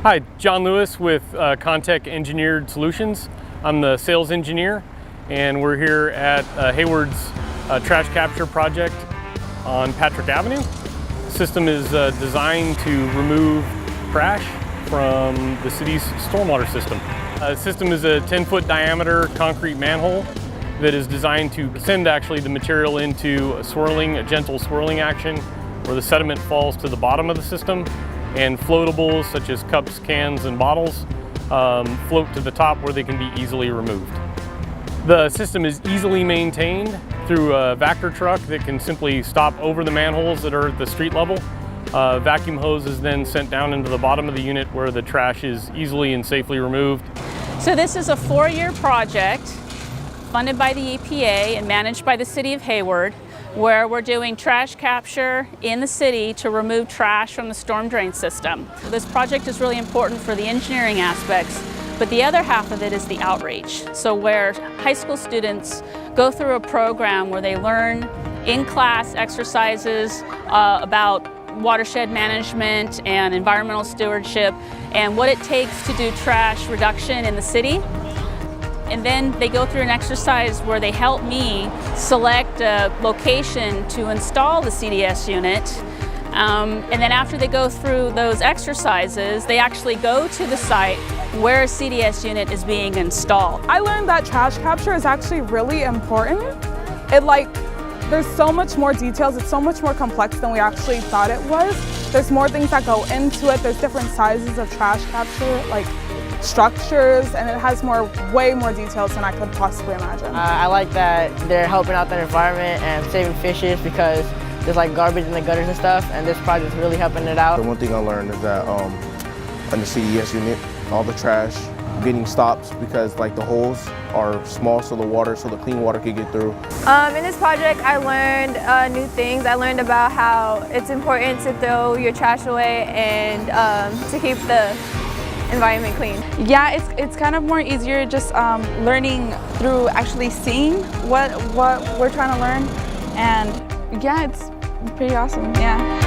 Hi, John Lewis with Contech Engineered Solutions. I'm the sales engineer, and we're here at Hayward's trash capture project on Patrick Avenue. The system is designed to remove trash from the city's stormwater system. The system is a 10-foot diameter concrete manhole that is designed to send actually the material into a gentle swirling action where the sediment falls to the bottom of the system, and floatables such as cups, cans, and bottles float to the top where they can be easily removed. The system is easily maintained through a Vactor truck that can simply stop over the manholes that are at the street level. Vacuum hose is then sent down into the bottom of the unit where the trash is easily and safely removed. So this is a 4-year project funded by the EPA and managed by the City of Hayward, where we're doing trash capture in the city to remove trash from the storm drain system. This project is really important for the engineering aspects, but the other half of it is the outreach. So where high school students go through a program where they learn in-class exercises about watershed management and environmental stewardship and what it takes to do trash reduction in the city. And then they go through an exercise where they help me select a location to install the CDS unit. And then after they go through those exercises, they actually go to the site where a CDS unit is being installed. I learned that trash capture is actually really important. There's so much more details, it's so much more complex than we actually thought it was. There's more things that go into it, there's different sizes of trash capture, like structures, and it has way more details than I could possibly imagine. I like that they're helping out the environment and saving fishes because there's like garbage in the gutters and stuff, and this project is really helping it out. The one thing I learned is that on the CDS unit, all the trash getting stopped because like the holes are small so the clean water can get through. In this project I learned new things. I learned about how it's important to throw your trash away and to keep the environment clean. Yeah, it's kind of more easier just learning through actually seeing what we're trying to learn, and yeah, it's pretty awesome, yeah.